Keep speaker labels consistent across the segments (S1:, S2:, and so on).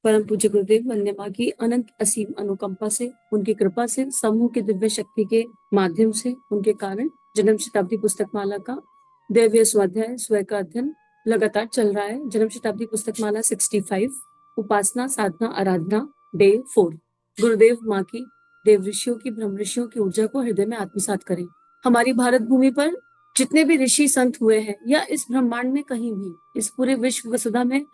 S1: परम पूज्य गुरुदेव वंदे माँ की अनंत असीम अनुकंपा से, उनकी कृपा से, समूह की दिव्य शक्ति के माध्यम से, उनके कारण जन्म शताब्दी पुस्तक माला का दैवीय स्वाध्याय स्वयं का अध्ययन लगातार चल रहा है। जन्म शताब्दी पुस्तक माला 65, उपासना साधना आराधना डे 4। गुरुदेव माँ की देव ऋषियों की ब्रह्म ऋषियों की ऊर्जा को हृदय में आत्मसात करें। हमारी भारत भूमि पर जितने भी ऋषि संत हुए हैं या इस ब्रह्मांड में कहीं भी, इस पूरे विश्व वसुधा में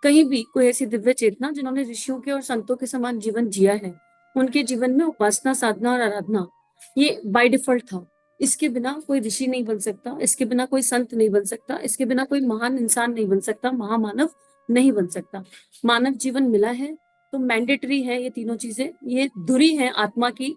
S1: कहीं भी कोई ऐसी दिव्य चेतना जिन्होंने ऋषियों के और संतों के समान जीवन जिया है, उनके जीवन में उपासना साधना और आराधना ये बाय डिफॉल्ट था। इसके बिना कोई ऋषि नहीं बन सकता, इसके बिना कोई संत नहीं बन सकता, इसके बिना कोई महान इंसान नहीं बन सकता, महामानव नहीं बन सकता। मानव जीवन मिला है तो मैंडेटरी है ये तीनों चीजें, ये धुरी है आत्मा की,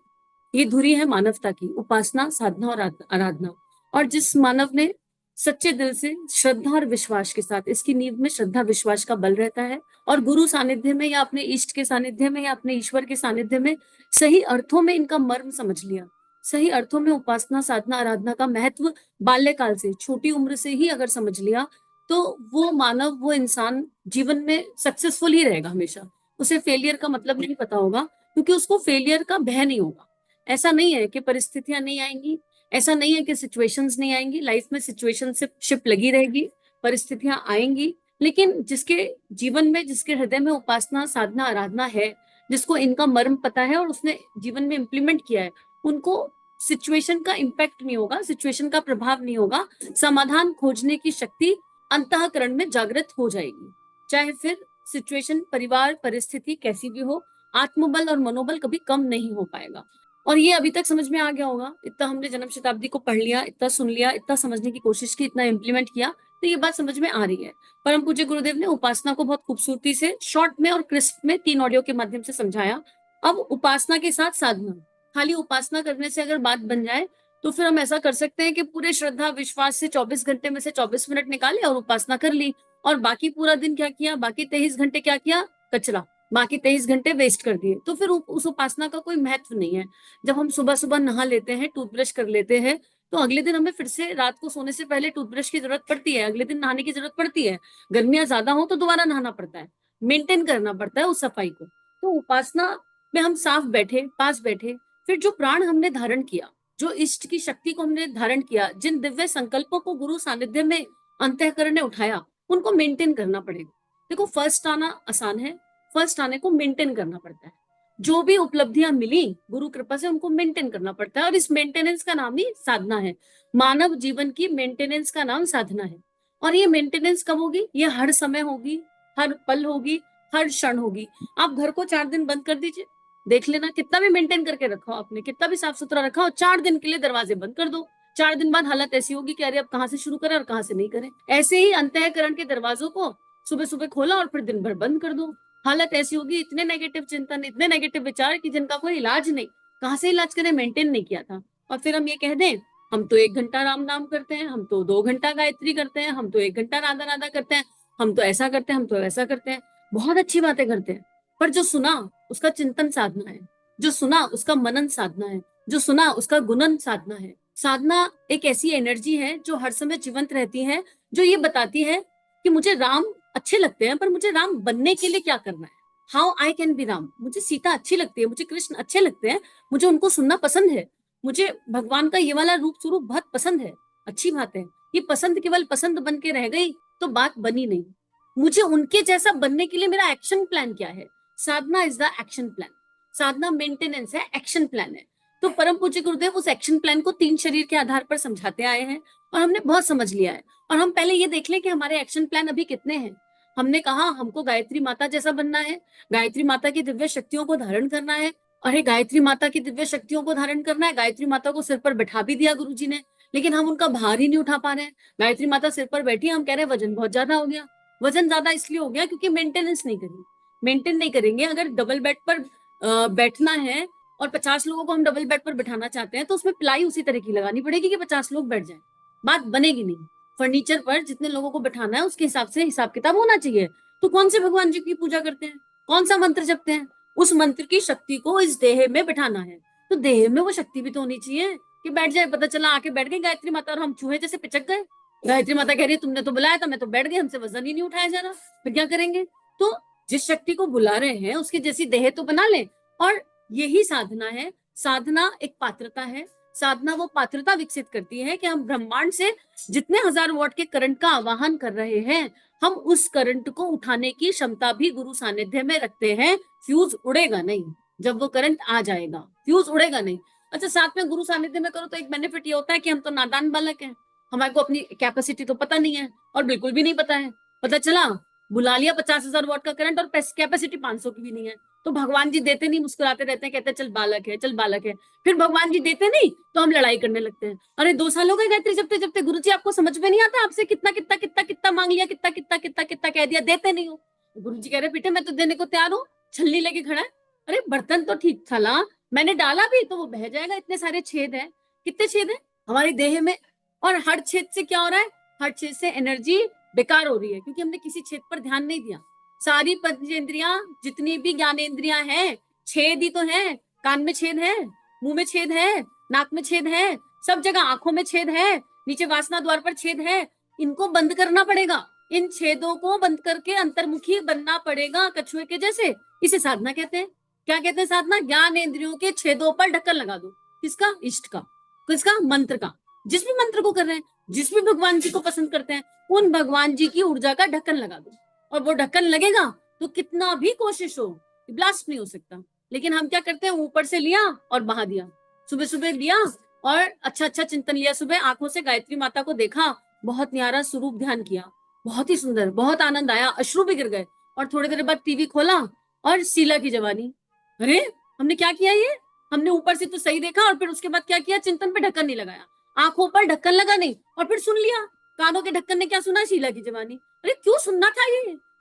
S1: ये धुरी है मानवता की, उपासना साधना और आराधना। और जिस मानव ने सच्चे दिल से श्रद्धा और विश्वास के साथ, इसकी नींव में श्रद्धा विश्वास का बल रहता है, और गुरु सानिध्य में या अपने इष्ट के सानिध्य में या अपने ईश्वर के सानिध्य में सही अर्थों में इनका मर्म समझ लिया, सही अर्थों में उपासना साधना आराधना का महत्व बाल्यकाल से, छोटी उम्र से ही अगर समझ लिया, तो वो मानव, वो इंसान जीवन में सक्सेसफुल ही रहेगा हमेशा। उसे फेलियर का मतलब नहीं पता होगा, क्योंकि उसको फेलियर का भय नहीं होगा। ऐसा नहीं है कि परिस्थितियां नहीं आएंगी, ऐसा नहीं है कि सिचुएशंस नहीं आएंगी, लाइफ में सिचुएशनशिप लगी रहेगी, परिस्थितियां आएंगी, लेकिन जिसके जीवन में, जिसके हृदय में उपासना साधना आराधना है, जिसको इनका मर्म पता है और उसने जीवन में इंप्लीमेंट किया है, उनको सिचुएशन का इम्पैक्ट नहीं होगा, सिचुएशन का प्रभाव नहीं होगा। समाधान खोजने की शक्ति अंतःकरण में जागृत हो जाएगी, चाहे फिर सिचुएशन, परिवार, परिस्थिति कैसी भी हो, आत्मबल और मनोबल कभी कम नहीं हो पाएगा। और ये अभी तक समझ में आ गया होगा, इतना हमने जन्म शताब्दी को पढ़ लिया, इतना सुन लिया, इतना समझने की कोशिश की, इतना इम्प्लीमेंट किया, तो ये बात समझ में आ रही है। परम पूज्य गुरुदेव ने उपासना को बहुत खूबसूरती से शॉर्ट में और क्रिस्प में 3 ऑडियो के माध्यम से समझाया। अब उपासना के साथ साधना, खाली उपासना करने से अगर बात बन जाए तो फिर हम ऐसा कर सकते हैं कि पूरे श्रद्धा विश्वास से 24 घंटे में से 24 मिनट निकाले और उपासना कर ली, और बाकी पूरा दिन क्या किया, बाकी 23 घंटे क्या किया, कचरा, बाकी 23 घंटे वेस्ट कर दिए, तो फिर उस उपासना का कोई महत्व नहीं है। जब हम सुबह सुबह नहा लेते हैं, टूथब्रश कर लेते हैं, तो अगले दिन हमें फिर से रात को सोने से पहले टूथब्रश की जरूरत पड़ती है, अगले दिन नहाने की जरूरत पड़ती है, गर्मियां ज्यादा हो तो दोबारा नहाना पड़ता है, मेंटेन करना पड़ता है उस सफाई को। तो उपासना में हम साफ बैठे, पास बैठे, फिर जो प्राण हमने धारण किया, जो इष्ट की शक्ति को हमने धारण किया, जिन दिव्य संकल्पों को गुरु सानिध्य में अंतःकरण ने उठाया, उनको मेंटेन करना पड़ेगा। देखो, फर्स्ट आना आसान है, फर्स्ट आने को मेंटेन करना पड़ता है। जो भी उपलब्धियां मिली गुरु कृपा से, उनको मेंटेन करना पड़ता है, और इस मेंटेनेंस का नाम ही साधना है। मानव जीवन की मेंटेनेंस का नाम साधना है। और ये मेंटेनेंस कब होगी? ये हर समय होगी, हर पल होगी, हर क्षण होगी। आप घर को 4 दिन बंद कर दीजिए, देख लेना, कितना भी मेंटेन करके रखा हो आपने, कितना भी साफ सुथरा रखा हो, 4 दिन के लिए दरवाजे बंद कर दो, 4 दिन बाद हालत ऐसी होगी कि अरे अब कहाँ से शुरू करें और कहाँ से नहीं करें। ऐसे ही अंतःकरण के दरवाजों को सुबह सुबह खोला और फिर दिन भर बंद कर दो, हालत ऐसी होगी, इतने नेगेटिव चिंतन, इतने नेगेटिव विचार कि जिनका कोई इलाज नहीं, कहाँ से इलाज करें, मेंटेन नहीं किया था। और फिर हम ये कह दें, हम तो 1 घंटा राम नाम करते हैं, हम तो 2 घंटा गायत्री करते हैं, हम तो 1 घंटा राधा राधा करते हैं, हम तो ऐसा करते हैं, हम तो ऐसा करते हैं, बहुत अच्छी बातें करते हैं, पर जो सुना उसका चिंतन साधना है, जो सुना उसका मनन साधना है, जो सुना उसका गुणन साधना है। साधना एक ऐसी एनर्जी है जो हर समय जीवंत रहती है, जो ये बताती है कि मुझे राम अच्छे लगते हैं, पर मुझे राम बनने के लिए क्या करना है, how I can be Ram. मुझे सीता अच्छी लगती है, मुझे कृष्ण अच्छे लगते हैं, मुझे उनको सुनना पसंद है, मुझे भगवान का ये वाला रूप स्वरूप बहुत पसंद है, अच्छी बात है। ये पसंद केवल पसंद बन के रह गई तो बात बनी नहीं। मुझे उनके जैसा बनने के लिए मेरा एक्शन प्लान क्या है? Sadhana is the action plan. साधना मेंटेनेंस है, एक्शन प्लान है। तो परम पूज्य गुरुदेव उस एक्शन प्लान को 3 शरीर के आधार पर समझाते आए हैं, और हमने बहुत समझ लिया है। और हम पहले ये देख लें कि हमारे एक्शन प्लान अभी कितने हैं। हमने कहा हमको गायत्री माता जैसा बनना है, गायत्री माता की दिव्य शक्तियों को धारण करना है। अरे गायत्री माता की दिव्य शक्तियों को धारण करना है, गायत्री माता को सिर पर बैठा भी दिया गुरुजी ने, लेकिन हम उनका भार ही नहीं उठा पा रहे हैं। गायत्री माता सिर पर बैठी, हम कह रहे हैं वजन बहुत ज्यादा हो गया। वजन ज्यादा इसलिए हो गया क्योंकि मेंटेनेंस नहीं करी। मेंटेन नहीं करेंगे, अगर डबल बेड पर बैठना है और 50 लोगों को हम डबल बेड पर बैठाना चाहते हैं, तो उसमें प्लाई उसी तरह की लगानी पड़ेगी कि 50 लोग बैठ जाएं, बात बनेगी नहीं। फर्नीचर पर जितने लोगों को बैठाना है उसके हिसाब से हिसाब किताब होना चाहिए। तो कौन से भगवान जी की पूजा करते हैं, कौन सा मंत्र जपते हैं? उस मंत्र की शक्ति को इस देह में बैठाना है, तो देह में वो शक्ति भी तो होनी चाहिए कि बैठ जाए। पता चला आके बैठ गई गायत्री माता और हम चूहे जैसे पिचक गए। गायत्री माता कह रही है तुमने तो बुलाया था, मैं तो बैठ गई, हमसे वजन ही नहीं उठाया जा रहा, फिर क्या करेंगे? तो जिस शक्ति को बुला रहे हैं उसकी जैसी देह तो बना लें। और यही साधना है। साधना एक पात्रता है। साधना वो पात्रता विकसित करती है कि हम ब्रह्मांड से जितने हजार वॉट के करंट का आवाहन कर रहे हैं, हम उस करंट को उठाने की क्षमता भी गुरु सानिध्य में रखते हैं। फ्यूज उड़ेगा नहीं। जब वो करंट आ जाएगा फ्यूज उड़ेगा नहीं। अच्छा, साथ में गुरु सानिध्य में करो तो एक बेनिफिट ये होता है कि हम तो नादान बालक हैं, हमारे को अपनी कैपेसिटी तो पता नहीं है, और बिल्कुल भी नहीं पता है। पता चला बुला लिया 50,000 वॉट का करंट और कैपेसिटी 500 की भी नहीं है, तो भगवान जी देते नहीं, मुस्कुराते रहते हैं, कहते हैं चल बालक है, चल बालक है। फिर भगवान जी देते नहीं तो हम लड़ाई करने लगते हैं। अरे 2 साल हो गए गायत्री जपते जपते, गुरु जी आपको समझ में नहीं आता, आपसे कितना कितना कितना कितना मांग लिया, कितना कितना कितना कितना कह दिया, देते नहीं हो। गुरु जी कह रहे बेटे मैं तो देने को तैयार हूँ, छलनी लेके खड़ा है। अरे बर्तन तो ठीक था ना, मैंने डाला भी तो वो बह जाएगा, इतने सारे छेद है। कितने छेद है हमारी देह में, और हर छेद से क्या हो रहा है, हर छेद से एनर्जी बेकार हो रही है, क्योंकि हमने किसी छेद पर ध्यान नहीं दिया। सारी पंचेंद्रियां जितनी भी ज्ञानेंद्रियां हैं, छेद ही तो है। कान में छेद है, मुंह में छेद है, नाक में छेद है, सब जगह आंखों में छेद है, नीचे वासना द्वार पर छेद है। इनको बंद करना पड़ेगा। इन छेदों को बंद करके अंतर्मुखी बनना पड़ेगा, कछुए के जैसे। इसे साधना कहते हैं। क्या कहते हैं साधना? ज्ञान इंद्रियों के छेदों पर ढक्कन लगा दो। किसका? इष्ट का। किसका? मंत्र का। जिस भी मंत्र को कर रहे हैं, जिस भी भगवान जी को पसंद करते हैं, उन भगवान जी की ऊर्जा का ढक्कन लगा दो। और वो ढक्कन लगेगा तो कितना भी कोशिश हो, ब्लास्ट नहीं हो सकता। लेकिन हम क्या करते हैं, ऊपर से लिया और बहा दिया। सुबह सुबह लिया और अच्छा अच्छा चिंतन लिया, सुबह आंखों से गायत्री माता को देखा, बहुत न्यारा स्वरूप ध्यान किया, बहुत ही सुंदर, बहुत आनंद आया, अश्रु भी गिर गए। और थोड़ी देर बाद टीवी खोला और शीला की जवानी। अरे हमने क्या किया ये? हमने ऊपर से तो सही देखा और फिर उसके बाद क्या किया, चिंतन पे ढक्कन नहीं लगाया, आंखों पर ढक्कन लगा नहीं, और फिर सुन लिया। कानों के ढक्कन ने क्या सुना? शीला की जवानी। अरे क्यों सुनना था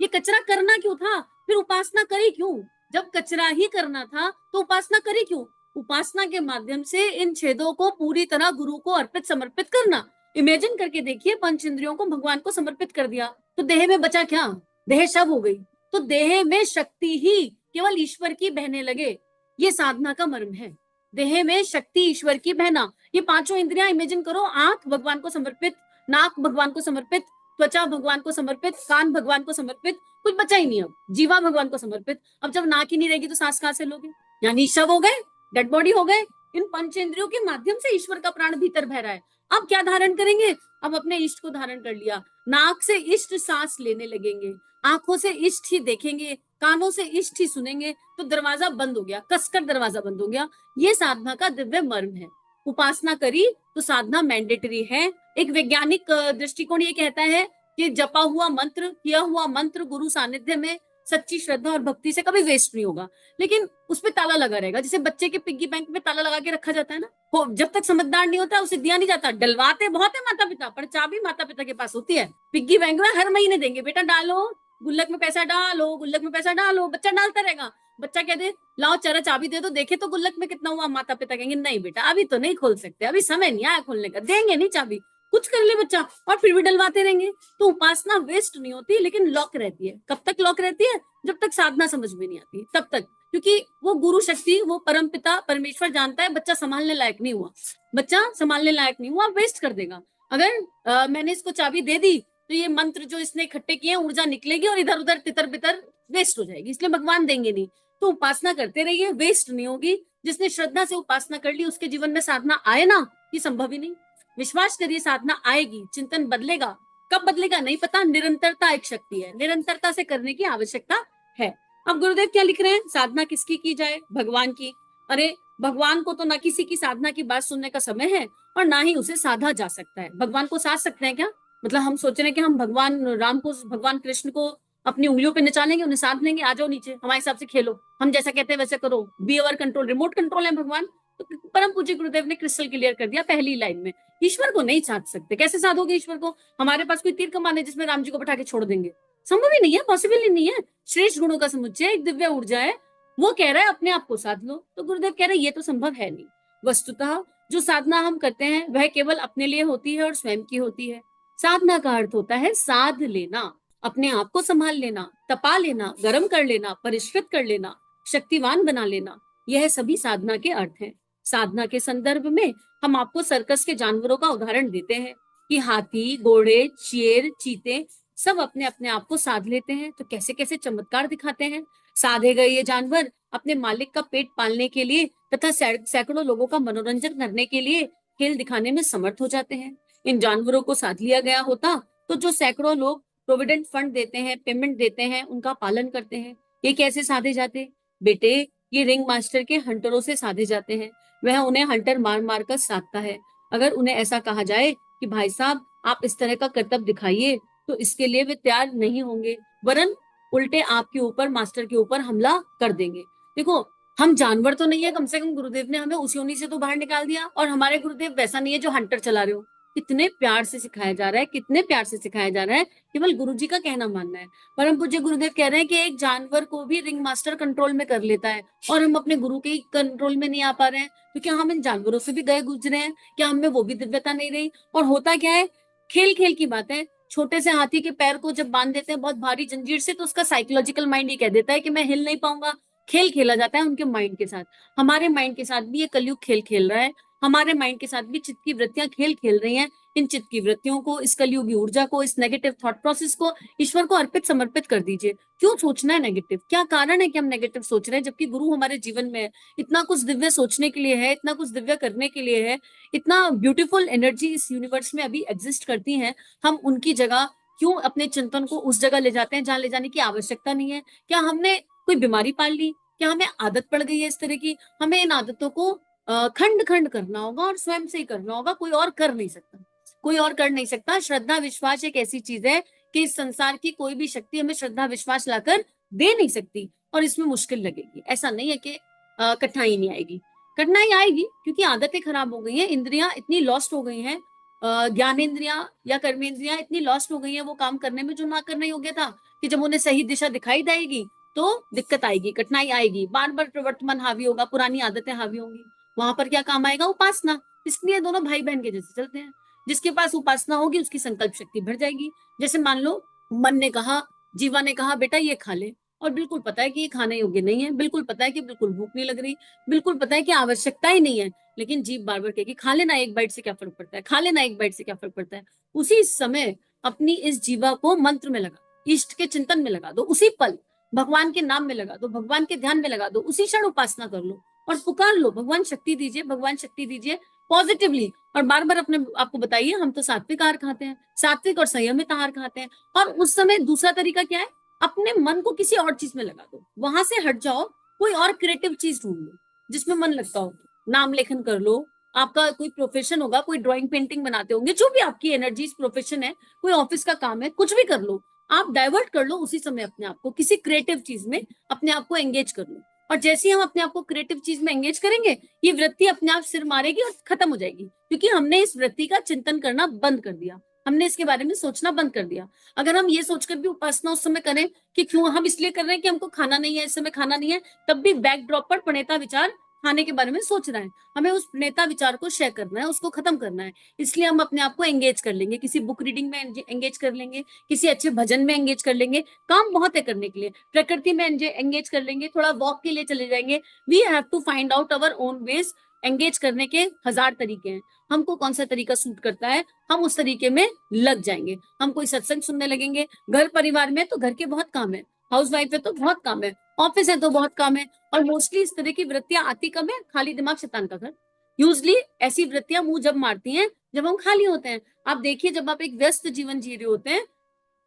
S1: ये कचरा करना क्यों था? फिर उपासना करी क्यों? जब कचरा ही करना था तो उपासना करी क्यों? उपासना के माध्यम से इन छेदों को पूरी तरह गुरु को अर्पित समर्पित करना। इमेजिन करके देखिए, पंच इंद्रियों को भगवान को समर्पित कर दिया तो देह में बचा क्या? देह शव हो गई। तो देह में शक्ति ही केवल ईश्वर की बहने लगे। ये साधना का मर्म है। देह में शक्ति ईश्वर की बहना। ये पांचों इंद्रियां इमेजिन करो, आंख भगवान को समर्पित, नाक भगवान को समर्पित, त्वचा भगवान को समर्पित, कान भगवान को समर्पित, कुछ बचा ही नहीं। अब जीवा भगवान को समर्पित। अब जब नाक ही नहीं रहेगी तो सांस कहां से लोगे? यानी शव हो गए, डेड बॉडी हो गए। इन पंचेंद्रियों के माध्यम से ईश्वर का प्राण भीतर बह रहा है। अब क्या धारण करेंगे? अब अपने इष्ट को धारण कर लिया। नाक से इष्ट सांस लेने लगेंगे, आंखों से इष्ट ही देखेंगे, कानों से इष्ट ही सुनेंगे, तो दरवाजा बंद हो गया, कसकर दरवाजा बंद हो गया। ये साधना का दिव्य मर्म है। उपासना करी तो साधना मैंडेटरी है। एक वैज्ञानिक दृष्टिकोण ये कहता है कि जपा हुआ मंत्र, किया हुआ मंत्र गुरु सानिध्य में सच्ची श्रद्धा और भक्ति से कभी वेस्ट नहीं होगा। लेकिन उस पर ताला लगा रहेगा, जैसे बच्चे के पिग्गी बैंक में ताला लगा के रखा जाता है ना, वो जब तक समझदार नहीं होता उसे दिया नहीं जाता। डलवाते बहुत है माता पिता, पर चाबी माता पिता के पास होती है। पिग्गी बैंक में हर महीने देंगे, बेटा डालो, गुल्लक में पैसा डालो, गुल्लक में पैसा डालो, बच्चा डालता रहेगा। बच्चा कह दे लाओ चरा चाबी दे दो, देखे तो गुल्लक में कितना हुआ। माता पिता कहेंगे नहीं बेटा अभी तो नहीं खोल सकते, अभी समय नहीं आया खोलने का, देंगे नहीं चाबी। कुछ कर ले बच्चा, और फिर भी डलवाते रहेंगे। तो उपासना वेस्ट नहीं होती, लेकिन लॉक रहती है। कब तक लॉक रहती है? जब तक साधना समझ में नहीं आती, तब तक। क्योंकि वो गुरु शक्ति, वो परम पिता परमेश्वर जानता है बच्चा संभालने लायक नहीं हुआ, बच्चा संभालने लायक नहीं हुआ, वेस्ट कर देगा। अगर मैंने इसको चाबी दे दी तो ये मंत्र जो इसने इकट्ठे किए ऊर्जा निकलेगी और इधर उधर तितर बितर वेस्ट हो जाएगी, इसलिए भगवान देंगे नहीं। तो उपासना करते रहिए, वेस्ट नहीं होगी। जिसने श्रद्धा से उपासना कर ली उसके जीवन में साधना आए ना, ये संभव ही नहीं। विश्वास करिए साधना आएगी, चिंतन बदलेगा। कब बदलेगा नहीं पता, निरंतरता एक शक्ति है, निरंतरता से करने की आवश्यकता है। अब गुरुदेव क्या लिख रहे हैं? साधना किसकी की जाए? भगवान की। अरे भगवान को तो ना किसी की साधना की बात सुनने का समय है और ना ही उसे साधा जा सकता है। भगवान को साध सकते हैं क्या? मतलब हम सोच रहे हैं कि हम भगवान राम को, भगवान कृष्ण को अपनी उंगलियों पे नचा लेंगे, उन्हें साध लेंगे, आ जाओ नीचे हमारे हिसाब से खेलो, हम जैसा कहते हैं वैसे करो, be our control, remote control है भगवान। तो परम पूज्य गुरुदेव ने क्रिस्टल क्लियर कर दिया पहली लाइन में, ईश्वर को नहीं साध सकते। कैसे साधोगे ईश्वर को? हमारे पास कोई तीर कमान है जिसमें राम जी को बैठा के छोड़ देंगे? संभव ही नहीं है, पॉसिबल ही नहीं है। श्रेष्ठ गुणों का समुच्चय, एक दिव्य ऊर्जा है, वो कह रहा है अपने आप को साध लो। तो गुरुदेव कह रहे हैं ये तो संभव है नहीं। वस्तुतः जो साधना हम करते हैं वह केवल अपने लिए होती है और स्वयं की होती है। साधना का अर्थ होता है साध लेना, अपने आप को संभाल लेना, तपा लेना, गर्म कर लेना, परिष्कृत कर लेना, शक्तिवान बना लेना। यह सभी साधना के अर्थ हैं। साधना के संदर्भ में हम आपको सर्कस के जानवरों का उदाहरण देते हैं कि हाथी, घोड़े, शेर, चीते सब अपने अपने आप को साध लेते हैं। तो कैसे कैसे चमत्कार दिखाते हैं। साधे गए ये जानवर अपने मालिक का पेट पालने के लिए तथा सैकड़ों लोगों का मनोरंजन करने के लिए खेल दिखाने में समर्थ हो जाते हैं। इन जानवरों को साध लिया गया होता तो जो सैकड़ों लोग प्रोविडेंट फंड देते हैं, पेमेंट देते हैं, उनका पालन करते हैं, ये कैसे साधे जाते? बेटे, ये रिंग मास्टर के हंटरों से साधे जाते हैं। वह उन्हें हंटर मार मार कर साधता है। अगर उन्हें ऐसा कहा जाए कि भाई साहब आप इस तरह का करतब दिखाइए, तो इसके लिए वे तैयार नहीं होंगे, वरन उल्टे आपके ऊपर, मास्टर के ऊपर हमला कर देंगे। देखो, हम जानवर तो नहीं है, कम से कम गुरुदेव ने हमें उस योनि से तो बाहर निकाल दिया, और हमारे गुरुदेव वैसा नहीं है जो हंटर चला रहे हो। कितने प्यार से सिखाया जा रहा है, कितने प्यार से सिखाया जा रहा है, केवल गुरु जी का कहना मानना है। परम पूज्य गुरुदेव कह रहे हैं कि एक जानवर को भी रिंग मास्टर कंट्रोल में कर लेता है, और हम अपने गुरु के कंट्रोल में नहीं आ पा रहे हैं। तो क्या हम इन जानवरों से भी गए गुजरे हैं? क्या हमें वो भी दिव्यता नहीं रही? और होता क्या है, खेल खेल की बात है। छोटे से हाथी के पैर को जब बांध देते हैं बहुत भारी जंजीर से, तो उसका साइकोलॉजिकल माइंड ये कह देता है कि मैं हिल नहीं पाऊंगा। खेल खेला जाता है उनके माइंड के साथ। हमारे माइंड के साथ भी ये कलयुग खेल खेल रहा है। हमारे माइंड के साथ भी चित्त की वृत्तियां खेल खेल रही हैं। इन चित्त की वृत्तियों को, इस कलयुगी ऊर्जा को, इस नेगेटिव थॉट प्रोसेस को ईश्वर को अर्पित समर्पित कर दीजिए। क्यों सोचना है नेगेटिव? क्या कारण है कि हम नेगेटिव सोच रहे हैं, जबकि गुरु हमारे जीवन में है? इतना कुछ दिव्य सोचने के लिए है, इतना कुछ दिव्य करने के लिए है, इतना ब्यूटीफुल एनर्जी इस यूनिवर्स में अभी एग्जिस्ट करती है। हम उनकी जगह क्यों अपने चिंतन को उस जगह ले जाते हैं जहां ले जाने की आवश्यकता नहीं है? क्या हमने कोई बीमारी पाल ली? क्या हमें आदत पड़ गई है इस तरह की? हमें इन आदतों को खंड खंड करना होगा, और स्वयं से ही करना होगा। कोई और कर नहीं सकता, कोई और कर नहीं सकता। श्रद्धा विश्वास एक ऐसी चीज है कि इस संसार की कोई भी शक्ति हमें श्रद्धा विश्वास लाकर दे नहीं सकती, और इसमें मुश्किल लगेगी। ऐसा नहीं है कि कठिनाई नहीं आएगी, कठिनाई आएगी, क्योंकि आदतें खराब हो गई हैं, इंद्रियां इतनी लॉस्ट हो गई हैं, ज्ञानेन्द्रियां या कर्मेंद्रियां इतनी लॉस्ट हो गई हैं वो काम करने में जो ना करना योग्य था, कि जब उन्हें सही दिशा दिखाई देगी तो दिक्कत आएगी, कठिनाई आएगी, बार बार प्रवर्तमान हावी होगा, पुरानी आदतें हावी होंगी। वहां पर क्या काम आएगा? उपासना। इसलिए दोनों भाई बहन के जैसे चलते हैं। जिसके पास उपासना होगी उसकी संकल्प शक्ति बढ़ जाएगी। जैसे मान लो, मन ने कहा, जीवा ने कहा बेटा ये खा ले, और बिल्कुल पता है कि ये खाने योग्य नहीं है, बिल्कुल पता है कि बिल्कुल भूख नहीं लग रही, बिल्कुल पता है कि आवश्यकता ही नहीं है, लेकिन जीभ बार बार कहेगी खा लेना, एक बाइट से क्या फर्क पड़ता है, खा लेना, एक बाइट से क्या फर्क पड़ता है। उसी समय अपनी इस जीवा को मंत्र में लगा, इष्ट के चिंतन में लगा दो, उसी पल भगवान के नाम में लगा दो, भगवान के ध्यान में लगा दो, उसी क्षण उपासना कर लो और पुकार लो, भगवान शक्ति दीजिए, भगवान शक्ति दीजिए, पॉजिटिवली। और बार बार अपने आपको बताइए, हम तो सात्विक आहार खाते हैं, सात्विक और संयमित आहार खाते हैं, और उस समय दूसरा तरीका क्या है? अपने मन को किसी और चीज में लगा दो, वहां से हट जाओ, कोई और क्रिएटिव चीज ढूंढ लो जिसमें मन लगता हो। नाम लेखन कर लो, आपका कोई प्रोफेशन होगा, कोई ड्राइंग पेंटिंग बनाते होंगे, जो भी आपकी एनर्जी प्रोफेशन है, कोई ऑफिस का काम है, कुछ भी कर लो, आप डाइवर्ट कर लो उसी समय अपने आप को किसी क्रिएटिव चीज में, अपने आप को एंगेज कर लो। और जैसे ही हम अपने आप को क्रिएटिव चीज में एंगेज करेंगे, ये वृत्ति अपने आप सिर मारेगी और खत्म हो जाएगी, क्योंकि हमने इस वृत्ति का चिंतन करना बंद कर दिया, हमने इसके बारे में सोचना बंद कर दिया। अगर हम ये सोचकर भी उपासना उस समय करें कि क्यों हम इसलिए कर रहे हैं कि हमको खाना नहीं है, इस समय खाना नहीं है, तब भी बैकड्रॉप पर प्रणेता विचार खाने के बारे में सोच रहा है, हमें उस प्रणेता विचार को शेयर करना है, उसको खत्म करना है। इसलिए हम अपने आप को एंगेज कर लेंगे, किसी बुक रीडिंग में एंगेज कर लेंगे, किसी अच्छे भजन में एंगेज कर लेंगे, काम बहुत है करने के लिए, प्रकृति में एंगेज कर लेंगे, थोड़ा वॉक के लिए चले जाएंगे। We have to find out our own ways. Engage करने के 1000 तरीके हैं, हमको कौन सा तरीका सूट करता है, हम उस तरीके में लग जाएंगे। हम कोई सत्संग सुनने लगेंगे, घर परिवार में तो घर के बहुत काम है, हाउस वाइफ है तो बहुत काम है, ऑफिस है तो बहुत काम है, और मोस्टली इस तरह की वृत्तियां आती कब है? खाली दिमाग शैतान का घर। यूजली ऐसी वृत्तियां मुंह जब मारती हैं जब हम खाली होते हैं। आप देखिए, जब आप एक व्यस्त जीवन जी रहे होते हैं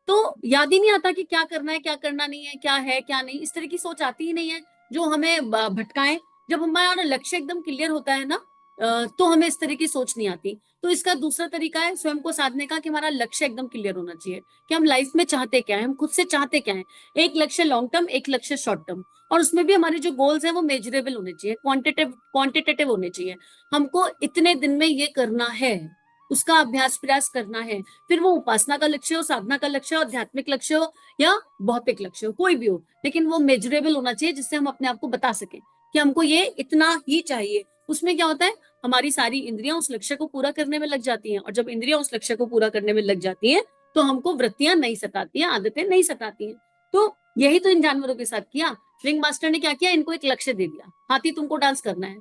S1: तो याद ही नहीं आता कि क्या करना है, क्या करना नहीं है, क्या है क्या नहीं, इस तरह की सोच आती ही नहीं है जो हमें भटकाए। जब हमारा लक्ष्य एकदम क्लियर होता है ना, तो हमें इस तरह की सोच नहीं आती। तो इसका दूसरा तरीका है स्वयं को साधने का, कि हमारा लक्ष्य एकदम क्लियर होना चाहिए कि हम लाइफ में चाहते क्या है, हम खुद से चाहते क्या है। एक लक्ष्य लॉन्ग टर्म, एक लक्ष्य शॉर्ट टर्म, और उसमें भी हमारे जो गोल्स हैं वो मेजरेबल होने चाहिए, क्वांटिटेटिव होने चाहिए। हमको इतने दिन में ये करना है, उसका अभ्यास प्रयास करना है। फिर वो उपासना का लक्ष्य हो, साधना का लक्ष्य हो, आध्यात्मिक लक्ष्य हो या भौतिक लक्ष्य हो, कोई भी हो, लेकिन वो मेजरेबल होना चाहिए, जिससे हम अपने आप को बता सके कि हमको ये इतना ही चाहिए। उसमें क्या होता है, हमारी सारी इंद्रियां उस लक्ष्य को पूरा करने में लग जाती हैं, और जब इंद्रियां उस लक्ष्य को पूरा करने में लग जाती हैं तो हमको वृत्तियां नहीं सताती हैं, आदतें नहीं सताती हैं। तो यही तो इन जानवरों के साथ किया। रिंग मास्टर ने क्या किया? इनको एक लक्ष्य दे दिया, हाथी तुमको डांस करना है,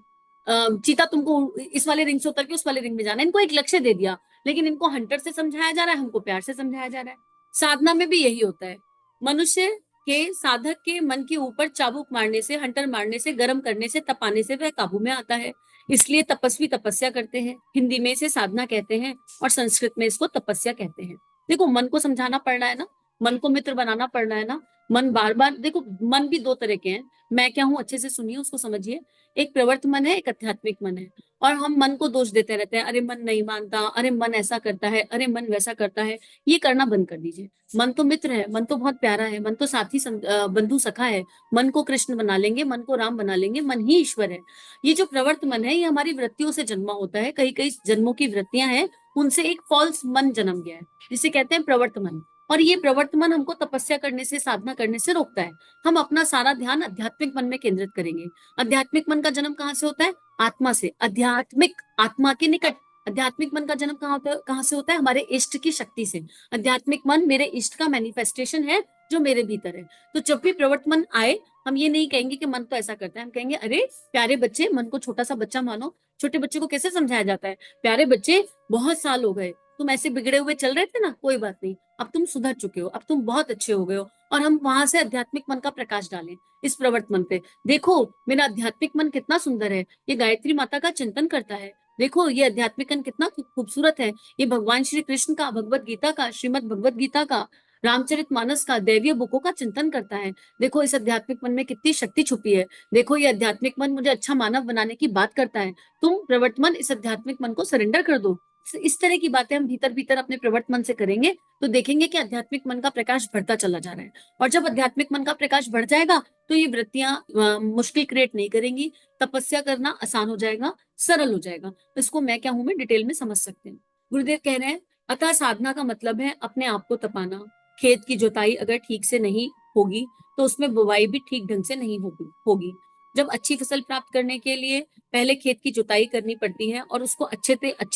S1: चीता तुमको इस वाले रिंग से उतर के उस वाले रिंग में जाना है, इनको एक लक्ष्य दे दिया। लेकिन इनको हंटर से समझाया जा रहा है, हमको प्यार से समझाया जा रहा है। साधना में भी यही होता है। मनुष्य के साधक के मन के ऊपर चाबुक मारने से, हंटर मारने से, गर्म करने से, तपाने से वह काबू में आता है। इसलिए तपस्वी तपस्या करते हैं। हिंदी में इसे साधना कहते हैं और संस्कृत में इसको तपस्या कहते हैं। देखो, मन को समझाना पड़ना है ना, मन को मित्र बनाना पड़ना है ना। मन बार बार देखो, मन भी दो तरह के हैं। मैं क्या हूं, अच्छे से सुनिए, उसको समझिए। एक प्रवर्त मन है, एक आध्यात्मिक मन है। और हम मन को दोष देते रहते हैं, अरे मन नहीं मानता, अरे मन ऐसा करता है, अरे मन वैसा करता है। ये करना बंद कर दीजिए। मन तो मित्र है, मन तो बहुत प्यारा है, मन तो साथी बंधु सखा है। मन को कृष्ण बना लेंगे, मन को राम बना लेंगे, मन ही ईश्वर है। ये जो प्रवर्त मन है, ये हमारी वृत्तियों से जन्मा होता है। कई कई जन्मों की वृत्तियां हैं, उनसे एक फॉल्स मन जन्म गया है, जिसे कहते हैं प्रवर्त मन। और ये प्रवर्त मन हमको तपस्या करने से, साधना करने से रोकता है। हम अपना सारा ध्यान आध्यात्मिक मन में केंद्रित करेंगे। आध्यात्मिक मन का जन्म कहाँ से होता है? आत्मा से। आध्यात्मिक, आत्मा के निकट। आध्यात्मिक मन का जन्म कहाँ से होता है? हमारे इष्ट की शक्ति से। आध्यात्मिक मन मेरे इष्ट का मैनिफेस्टेशन है, जो मेरे भीतर है। तो जब भी प्रवर्त मन आए, हम ये नहीं कहेंगे कि मन तो ऐसा करता है, हम कहेंगे अरे प्यारे बच्चे, मन को छोटा सा बच्चा मानो। छोटे बच्चे को कैसे समझाया जाता है? प्यारे बच्चे, बहुत साल हो गए, तुम ऐसे बिगड़े हुए चल रहे थे ना, कोई बात नहीं, अब तुम सुधर चुके हो, अब तुम बहुत अच्छे हो गए हो। और हम वहां से आध्यात्मिक मन का प्रकाश डालें इस प्रवर्त मन पे। देखो, मेरा आध्यात्मिक मन कितना सुंदर है, ये गायत्री माता का चिंतन करता है। देखो, ये आध्यात्मिक मन कितना खूबसूरत है। ये भगवान श्री कृष्ण का, भगवत गीता का, श्रीमद भगवत गीता का, रामचरितमानस का, दैवीय बुकों का चिंतन करता है। देखो, इस आध्यात्मिक मन में कितनी शक्ति छुपी है। देखो, ये आध्यात्मिक मन मुझे अच्छा मानव बनाने की बात करता है। तुम प्रवर्तमान इस आध्यात्मिक मन को सरेंडर कर दो। इस तरह की बातें हम भीतर भीतर अपने प्रवर्तमान से करेंगे, तो देखेंगे कि आध्यात्मिक मन का प्रकाश बढ़ता चला जा रहा है। और जब आध्यात्मिक मन का प्रकाश बढ़ जाएगा, तो ये वृत्तियां मुश्किल क्रिएट नहीं करेंगी। तपस्या करना आसान हो जाएगा, सरल हो जाएगा। इसको मैं क्या हूं में डिटेल में समझ सकते हैं। गुरुदेव कह रहे हैं, अतः साधना का मतलब है अपने आप को तपाना। खेत की जुताई अगर ठीक से नहीं होगी, तो उसमें बुवाई भी ठीक ढंग से नहीं होगी। जब अच्छी फसल प्राप्त करने के लिए पहले खेत की जुताई करनी पड़ती है, और उसको अच्छी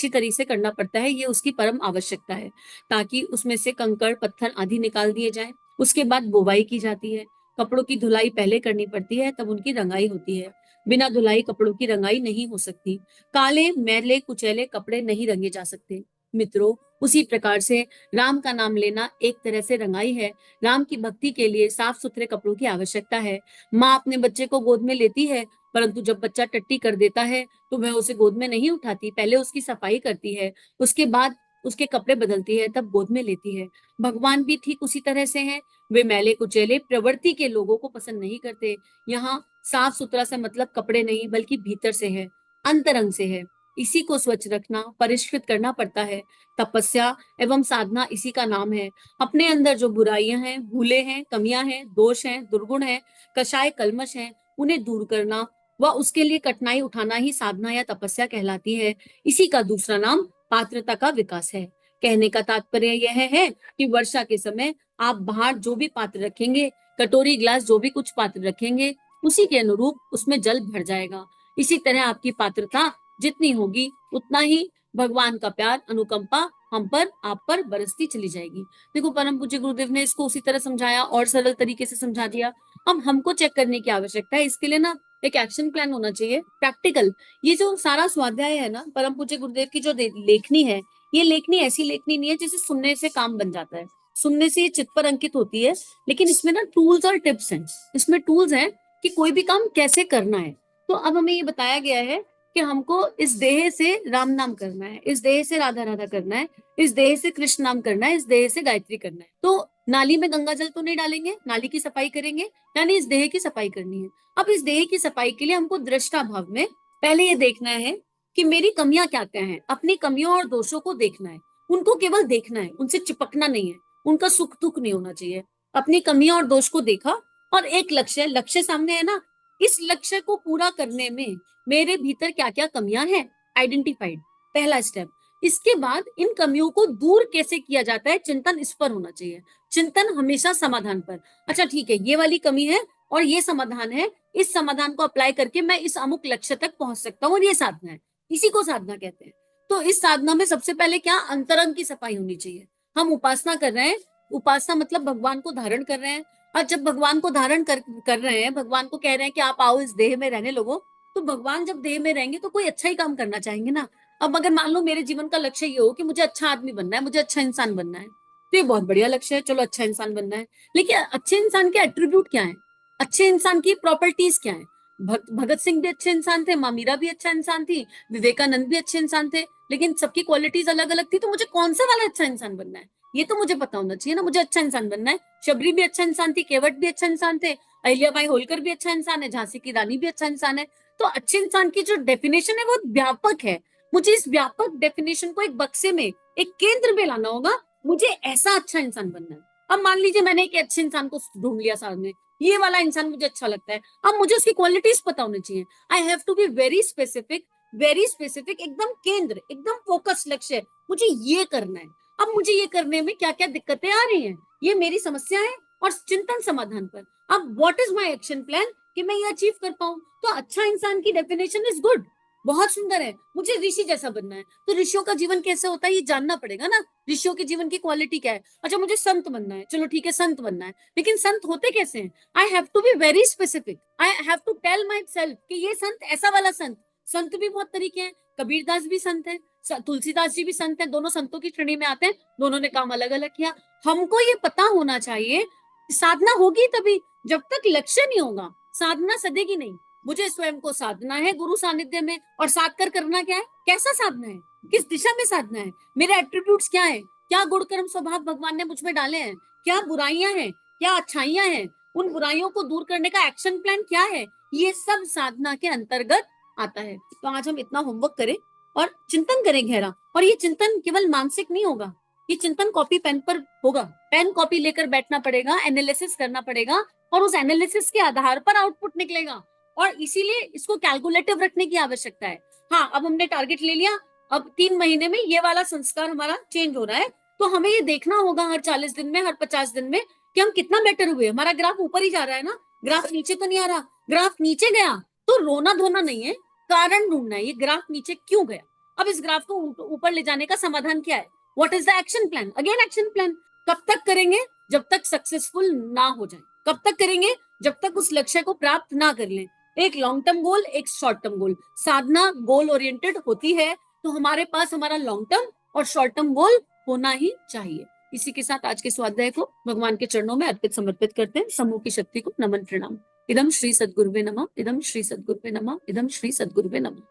S1: तरीके से करना पड़ता है। ये उसकी परम आवश्यकता है, ताकि उसमें से कंकड़ पत्थर आदि निकाल दिए जाए। उसके बाद बुवाई की जाती है। कपड़ों की धुलाई पहले करनी पड़ती है, तब उनकी रंगाई होती है। बिना धुलाई कपड़ों की रंगाई नहीं हो सकती। काले मैले कुचैले कपड़े नहीं रंगे जा सकते। मित्रों, उसी प्रकार से राम का नाम लेना एक तरह से रंगाई है। राम की भक्ति के लिए साफ सुथरे कपड़ों की आवश्यकता है। माँ अपने बच्चे को गोद में लेती है, परंतु जब बच्चा टट्टी कर देता है, तो वह उसे गोद में नहीं उठाती, पहले उसकी सफाई करती है, उसके बाद उसके कपड़े बदलती है, तब गोद में लेती है। भगवान भी ठीक उसी तरह से हैं। वे मैले कुचेले प्रवृत्ति के लोगों को पसंद नहीं करते। यहाँ साफ सुथरा से मतलब कपड़े नहीं, बल्कि भीतर से है, अंतरंग से है। इसी को स्वच्छ रखना, परिष्कृत करना पड़ता है। तपस्या एवं साधना इसी का नाम है। अपने अंदर जो बुराइयां हैं, भूले हैं, कमियां हैं, दोष हैं, दुर्गुण हैं, कषाय कलमश हैं, उन्हें दूर करना व उसके लिए कठिनाई उठाना ही साधना या तपस्या कहलाती है। इसी का दूसरा नाम पात्रता का विकास है। कहने का तात्पर्य यह है कि वर्षा के समय आप बाहर जो भी पात्र रखेंगे, कटोरी गिलास जो भी कुछ पात्र रखेंगे, उसी के अनुरूप उसमें जल भर जाएगा। इसी तरह आपकी पात्रता जितनी होगी, उतना ही भगवान का प्यार, अनुकंपा हम पर, आप पर बरसती चली जाएगी। देखो, परम पूज्य गुरुदेव ने इसको उसी तरह समझाया और सरल तरीके से समझा दिया। अब हमको चेक करने की आवश्यकता है। इसके लिए ना एक एक्शन प्लान होना चाहिए, प्रैक्टिकल। ये जो सारा स्वाध्याय है ना, परम पूज्य गुरुदेव की जो लेखनी है, ये लेखनी ऐसी लेखनी नहीं है जिसे सुनने से काम बन जाता है। सुनने से ये चित्त पर अंकित होती है, लेकिन इसमें ना टूल्स और टिप्स हैं। इसमें टूल्स हैं कि कोई भी काम कैसे करना है। तो अब हमें ये बताया गया है कि हमको इस देह से राम नाम करना है, इस देह से राधा राधा करना है, इस देह से कृष्ण नाम करना है, इस देह से गायत्री करना है। तो नाली में गंगा जल तो नहीं डालेंगे, नाली की सफाई करेंगे, यानी इस देह की सफाई करनी है। अब इस देह की सफाई के लिए हमको दृष्टा भाव में पहले ये देखना है कि मेरी कमियां क्या क्या हैं। अपनी कमियों और दोषों को देखना है, उनको केवल देखना है, उनसे चिपकना नहीं है, उनका सुख दुख नहीं होना चाहिए। अपनी कमियां और दोष को देखा, और एक लक्ष्य, लक्ष्य सामने है ना, इस लक्ष्य को पूरा करने में मेरे भीतर क्या क्या कमियां हैं, आइडेंटिफाइड, पहला स्टेप। इसके बाद इन कमियों को दूर कैसे किया जाता है, चिंतन इस पर होना चाहिए। चिंतन हमेशा समाधान पर। अच्छा ठीक है, ये वाली कमी है और ये समाधान है, इस समाधान को अप्लाई करके मैं इस अमुक लक्ष्य तक पहुंच सकता हूँ, और ये साधना है। इसी को साधना कहते हैं। तो इस साधना में सबसे पहले क्या, अंतरंग की सफाई होनी चाहिए। हम उपासना कर रहे हैं, उपासना मतलब भगवान को धारण कर रहे हैं। और जब भगवान को धारण कर रहे हैं, भगवान को कह रहे हैं कि आप आओ इस देह में रहने लोगो, तो भगवान जब देह में रहेंगे तो कोई अच्छा ही काम करना चाहेंगे ना। अब अगर मान लो मेरे जीवन का लक्ष्य ये हो कि मुझे अच्छा आदमी बनना है, मुझे अच्छा इंसान बनना है, तो ये बहुत बढ़िया लक्ष्य है, चलो अच्छा इंसान बनना है। लेकिन अच्छे इंसान के एट्रीब्यूट क्या है, अच्छे इंसान की प्रॉपर्टीज क्या है? भगत सिंह भी अच्छे इंसान थे, माँ मीरा भी अच्छा इंसान थी, विवेकानंद भी अच्छे इंसान थे, लेकिन सबकी क्वालिटीज अलग अलग थी। तो मुझे कौन सा वाला अच्छा इंसान बनना है, ये तो मुझे पता होना चाहिए ना। मुझे अच्छा इंसान बनना है। शबरी भी अच्छा इंसान थी, केवट भी अच्छा इंसान थे, अहिल्याबाई होलकर भी अच्छा इंसान है, झांसी की रानी भी अच्छा इंसान है। तो अच्छे इंसान की जो डेफिनेशन है वो व्यापक है। मुझे इस व्यापक डेफिनेशन को एक बक्से में, एक केंद्र में लाना होगा। मुझे ऐसा अच्छा इंसान बनना है। अब मान लीजिए मैंने एक अच्छे इंसान को ढूंढ लिया सामने, ये वाला इंसान मुझे अच्छा लगता है। अब मुझे उसकी क्वालिटीज पता होनी चाहिए। I have to be very specific, very specific, एकदम केंद्र, एकदम फोकस लक्ष्य। मुझे ये करना है। अब मुझे ये करने में क्या क्या दिक्कतें आ रही हैं, ये मेरी समस्या है, और चिंतन समाधान पर अब what is my action plan कि मैं ये अचीव कर पाऊं। तो अच्छा इंसान की डेफिनेशन इज गुड, बहुत सुंदर है। मुझे ऋषि जैसा बनना है, तो ऋषियों का जीवन कैसे होता है ये जानना पड़ेगा ना। ऋषियों के जीवन की क्वालिटी क्या है? अच्छा मुझे संत बनना है, चलो ठीक है संत बनना है, लेकिन संत होते कैसे हैं? I have to be very specific. I have to tell myself कि ये संत ऐसा वाला संत। संत भी बहुत तरीके हैं, कबीरदास भी संत है, तुलसीदास जी भी संत है, दोनों संतों की श्रेणी में आते हैं, दोनों ने काम अलग अलग किया। हमको ये पता होना चाहिए। साधना होगी तभी, जब तक लक्ष्य नहीं होगा साधना सदेगी नहीं। मुझे स्वयं को साधना है गुरु सानिध्य में, और साध कर करना क्या है, कैसा साधना है, किस दिशा में साधना है, मेरे एट्रीब्यूट्स क्या है, क्या गुण कर्म स्वभाव भगवान ने मुझ में डाले हैं, क्या बुराइयां हैं, क्या अच्छाइयां हैं, उन बुराइयों को दूर करने का एक्शन प्लान क्या है, ये सब साधना के अंतर्गत आता है। तो आज हम इतना होमवर्क करें और चिंतन करें गहरा। और ये चिंतन केवल मानसिक नहीं होगा, ये चिंतन कॉपी पेन पर होगा। पेन कॉपी लेकर बैठना पड़ेगा, एनालिसिस करना पड़ेगा, और उस एनालिसिस के आधार पर आउटपुट निकलेगा। और इसीलिए इसको कैलकुलेटिव रखने की आवश्यकता है। हाँ, अब हमने टारगेट ले लिया, अब 3 महीने में ये वाला संस्कार हमारा चेंज हो रहा है, तो हमें ये देखना होगा हर 40 दिन में, हर 50 दिन में, कि हम कितना बेटर हुए। हमारा ग्राफ ऊपर ही जा रहा है ना, ग्राफ नीचे तो नहीं आ रहा। ग्राफ नीचे गया तो रोना धोना नहीं है, कारण ढूंढना है, ये ग्राफ नीचे क्यों गया। अब इस ग्राफ को ऊपर ले जाने का समाधान क्या है, what is the action plan, again action plan. कब तक करेंगे, जब तक सक्सेसफुल ना हो जाए। कब तक करेंगे, जब तक उस लक्ष्य को प्राप्त ना कर लें। एक लॉन्ग टर्म गोल, एक शॉर्ट टर्म गोल। साधना गोल ओरिएंटेड होती है, तो हमारे पास हमारा लॉन्ग टर्म और शॉर्ट टर्म गोल होना ही चाहिए। इसी के साथ आज के स्वाध्याय को भगवान के चरणों में अर्पित समर्पित करते हैं। समूह की शक्ति को नमन प्रणाम। इदम श्री सद्गुरुवे नमः, इदम श्री सद्गुरुवे नमः, इदम श्री सद्गुरुवे नमः।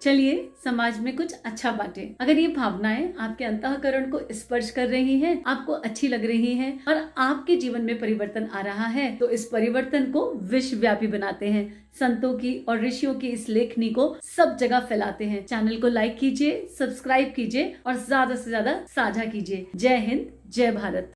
S1: चलिए समाज में कुछ अच्छा बांटे। अगर ये भावनाएं आपके अंतःकरण को स्पर्श कर रही हैं, आपको अच्छी लग रही हैं, और आपके जीवन में परिवर्तन आ रहा है, तो इस परिवर्तन को विश्वव्यापी बनाते हैं। संतों की और ऋषियों की इस लेखनी को सब जगह फैलाते हैं। चैनल को लाइक कीजिए, सब्सक्राइब कीजिए और ज्यादा से ज्यादा साझा कीजिए। जय हिंद, जय भारत।